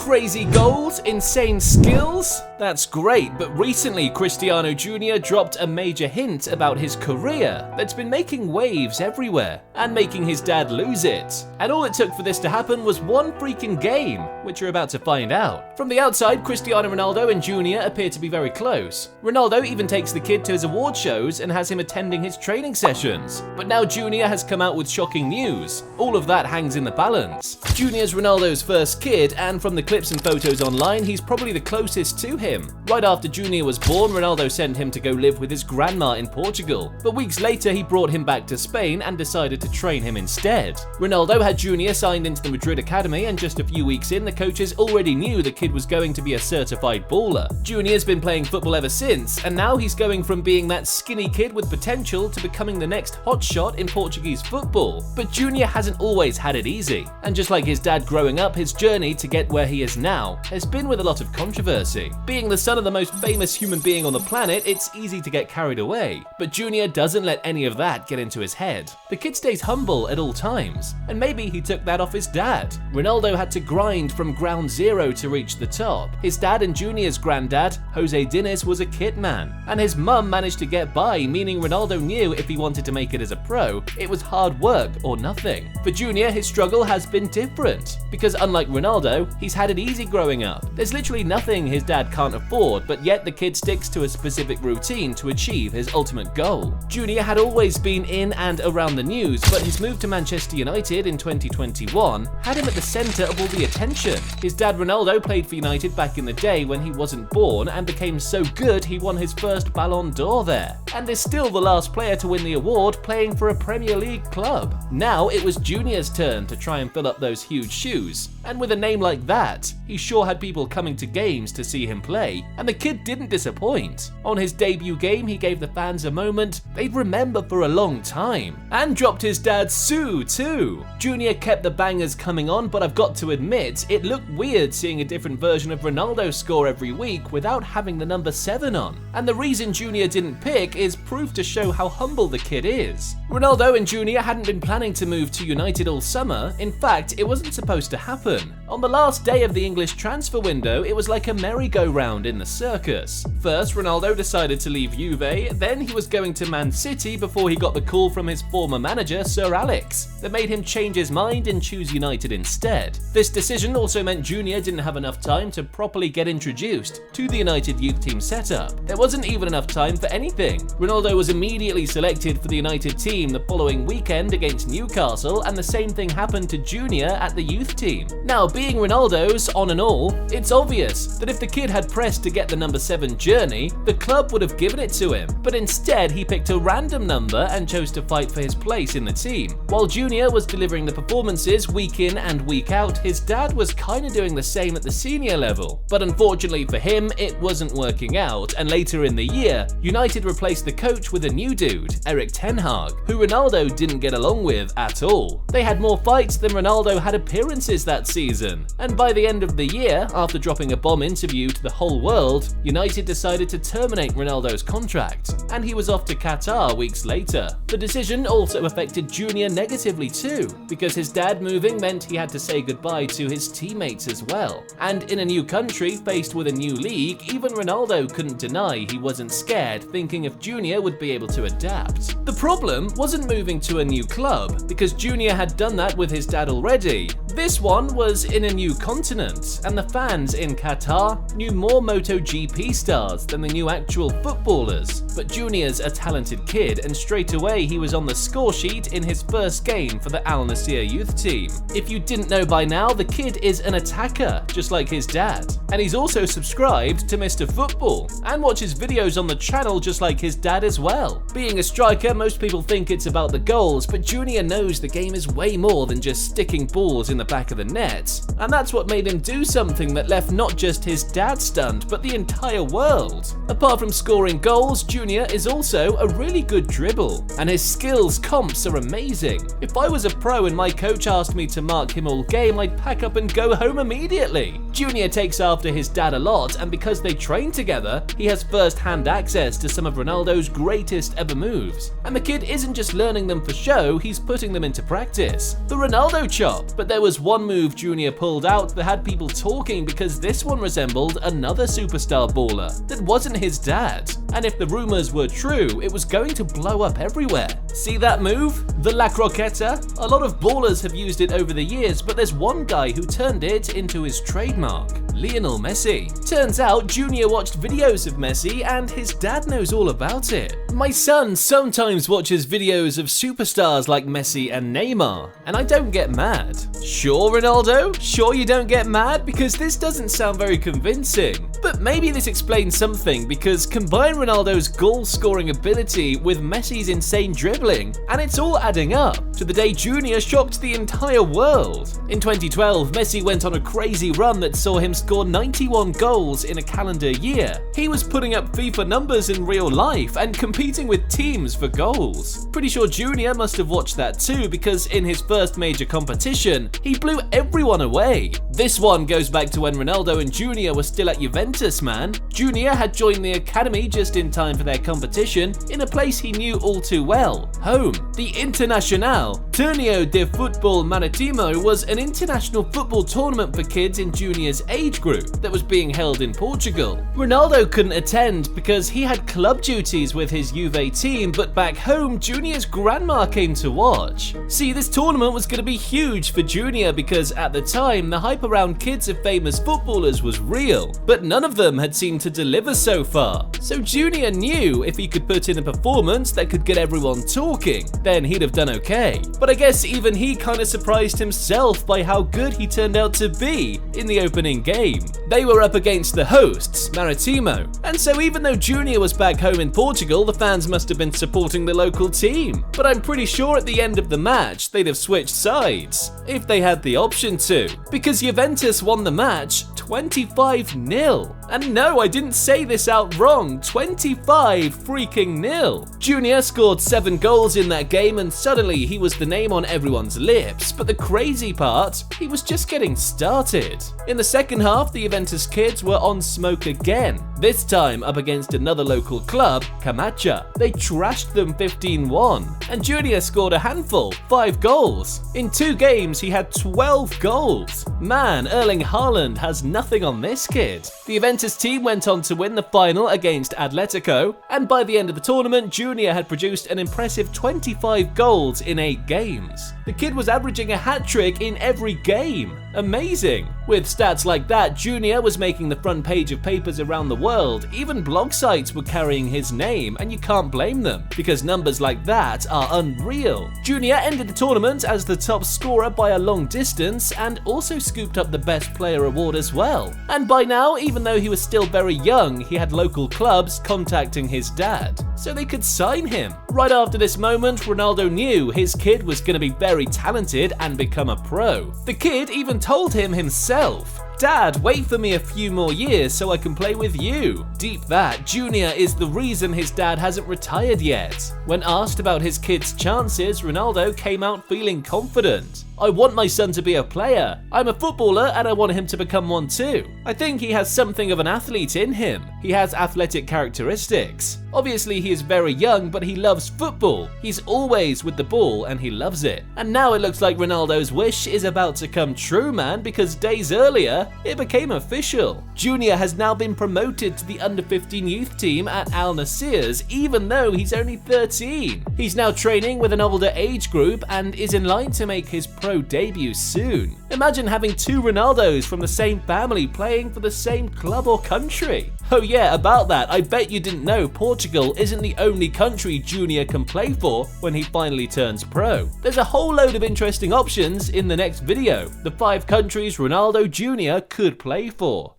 Crazy goals, insane skills? That's great, but recently Cristiano Jr dropped a major hint about his career that's been making waves everywhere and making his dad lose it. And all it took for this to happen was one freaking game, which you're about to find out. From the outside, Cristiano Ronaldo and Jr appear to be very close. Ronaldo even takes the kid to his award shows and has him attending his training sessions. But now Jr has come out with shocking news. All of that hangs in the balance. Jr's Ronaldo's first kid, and from the clips and photos online, he's probably the closest to him. Right after Jr was born, Ronaldo sent him to go live with his grandma in Portugal, but weeks later he brought him back to Spain and decided to train him instead. Ronaldo had Jr signed into the Madrid academy, and just a few weeks in, the coaches already knew the kid was going to be a certified baller. Jr's been playing football ever since, and now he's going from being that skinny kid with potential to becoming the next hotshot in Portuguese football. But Jr hasn't always had it easy, and just like his dad growing up, his journey to get where he is now has been with a lot of controversy. Being the son of the most famous human being on the planet, it's easy to get carried away, but Jr doesn't let any of that get into his head. The kid stays humble at all times, and maybe he took that off his dad. Ronaldo had to grind from ground zero to reach the top. His dad and Jr's granddad, Jose Diniz, was a kit man, and his mum managed to get by, meaning Ronaldo knew if he wanted to make it as a pro, it was hard work or nothing. For Jr, his struggle has been different, because unlike Ronaldo, he's had it easy growing up. There's literally nothing his dad can't afford, but yet the kid sticks to a specific routine to achieve his ultimate goal. Jr had always been in and around the news, but his move to Manchester United in 2021 had him at the centre of all the attention. His dad Ronaldo played for United back in the day when he wasn't born and became so good he won his first Ballon d'Or there, and is still the last player to win the award playing for a Premier League club. Now it was Jr's turn to try and fill up those huge shoes, and with a name like that, he sure had people coming to games to see him play, and the kid didn't disappoint. On his debut game, he gave the fans a moment they'd remember for a long time, and dropped his dad's Sue too. Jr kept the bangers coming on, but I've got to admit, it looked weird seeing a different version of Ronaldo score every week without having the number 7 on. And the reason Jr didn't pick is proof to show how humble the kid is. Ronaldo and Jr hadn't been planning to move to United all summer. In fact, it wasn't supposed to happen. On the last day of the English transfer window, it was like a merry-go-round in the circus. First, Ronaldo decided to leave Juve, then he was going to Man City before he got the call from his former manager, Sir Alex, that made him change his mind and choose United instead. This decision also meant Jr didn't have enough time to properly get introduced to the United youth team setup. There wasn't even enough time for anything. Ronaldo was immediately selected for the United team the following weekend against Newcastle, and the same thing happened to Jr at the youth team. Now, being Ronaldo's on and all, it's obvious that if the kid had pressed to get the number 7 journey, the club would have given it to him. But instead, he picked a random number and chose to fight for his place in the team. While Jr was delivering the performances week in and week out, his dad was kinda doing the same at the senior level. But unfortunately for him, it wasn't working out, and later in the year, United replaced the coach with a new dude, Erik ten Hag, who Ronaldo didn't get along with at all. They had more fights than Ronaldo had appearances that season, and by the end of the year, after dropping a bomb interview to the whole world, United decided to terminate Ronaldo's contract, and he was off to Qatar weeks later. The decision also affected Jr negatively too, because his dad moving meant he had to say goodbye to his teammates as well. And in a new country, faced with a new league, even Ronaldo couldn't deny he wasn't scared, thinking if Jr would be able to adapt. The problem wasn't moving to a new club, because Jr had done that with his dad already. This one was in a new continent, and the fans in Qatar knew more MotoGP stars than they knew actual footballers. But Jr's a talented kid, and straight away he was on the score sheet in his first game for the Al Nassr youth team. If you didn't know by now, the kid is an attacker, just like his dad. And he's also subscribed to Mr. Football, and watches videos on the channel just like his dad as well. Being a striker, most people think it's about the goals, but Jr knows the game is way more than just sticking balls in the back of the net. And that's what made him do something that left not just his dad stunned, but the entire world. Apart from scoring goals, Jr is also a really good dribble, and his skills comps are amazing. If I was a pro and my coach asked me to mark him all game, I'd pack up and go home immediately. Junior takes after his dad a lot, and because they train together, he has first-hand access to some of Ronaldo's greatest ever moves. And the kid isn't just learning them for show, he's putting them into practice. The Ronaldo chop! But there was one move Junior pulled out that had people talking because this one resembled another superstar baller that wasn't his dad. And if the rumors were true, it was going to blow up everywhere. See that move? The La Croqueta? A lot of ballers have used it over the years, but there's one guy who turned it into his trademark. Lionel Messi. Turns out Junior watched videos of Messi and his dad knows all about it. My son sometimes watches videos of superstars like Messi and Neymar, and I don't get mad. Sure, Ronaldo? Sure you don't get mad? Because this doesn't sound very convincing. But maybe this explains something, because combine Ronaldo's goal-scoring ability with Messi's insane dribbling, and it's all adding up to the day Junior shocked the entire world. In 2012, Messi went on a crazy run that saw him score 91 goals in a calendar year. He was putting up FIFA numbers in real life and competing with teams for goals. Pretty sure Junior must have watched that too, because in his first major competition, he blew everyone away. This one goes back to when Ronaldo and Junior were still at Juventus, man. Junior had joined the academy just in time for their competition in a place he knew all too well, home. The Internacional Torneo de Futebol Marítimo was an international football tournament for kids in Junior's age group that was being held in Portugal. Ronaldo couldn't attend because he had club duties with his Juve team, but back home, Junior's grandma came to watch. See, this tournament was going to be huge for Junior because at the time, the hype around kids of famous footballers was real, but none of them had seemed to deliver so far. So Junior knew if he could put in a performance that could get everyone talking, then he'd have done okay. But I guess even he kind of surprised himself by how good he turned out to be in the opening game. They were up against the hosts, Maritimo, and so even though Junior was back home in Portugal, the fans must have been supporting the local team. But I'm pretty sure at the end of the match, they'd have switched sides, if they had the option to, because Juventus won the match 25-0. And no, I didn't say this out wrong, 25-0. Junior scored 7 goals in that game and suddenly he was the name on everyone's lips, but the crazy part, he was just getting started. In the second half, the Juventus kids were on smoke again, this time up against another local club, Camacha. They trashed them 15-1, and Junior scored a handful, 5 goals. In 2 games, he had 12 goals. Man, Erling Haaland has nothing on this kid. The Juventus team went on to win the final against Atletico, and by the end of the tournament, Junior had produced an impressive 25 goals in 8 games. The kid was averaging a hat-trick in every game. Amazing. With stats like that, Junior was making the front page of papers around the world. Even blog sites were carrying his name, and you can't blame them, because numbers like that are unreal. Junior ended the tournament as the top scorer by a long distance, and also scooped up the Best Player award as well. And by now, even though he was still very young, he had local clubs contacting his dad, so they could sign him. Right after this moment, Ronaldo knew his kid was going to be very talented and become a pro. The kid even told him himself, "Dad, wait for me a few more years so I can play with you." Deep that, Junior is the reason his dad hasn't retired yet. When asked about his kid's chances, Ronaldo came out feeling confident. "I want my son to be a player. I'm a footballer and I want him to become one too. I think he has something of an athlete in him. He has athletic characteristics. Obviously he is very young, but he loves football. He's always with the ball and he loves it." And now it looks like Ronaldo's wish is about to come true, man, because days earlier, it became official. Junior has now been promoted to the under-15 youth team at Al Nassr's, even though he's only 13. He's now training with an older age group and is in line to make his pro debut soon. Imagine having 2 Ronaldos from the same family playing for the same club or country. Oh yeah, about that, I bet you didn't know Portugal isn't the only country Junior can play for when he finally turns pro. There's a whole load of interesting options in the next video, the 5 countries Ronaldo Jr. could play for.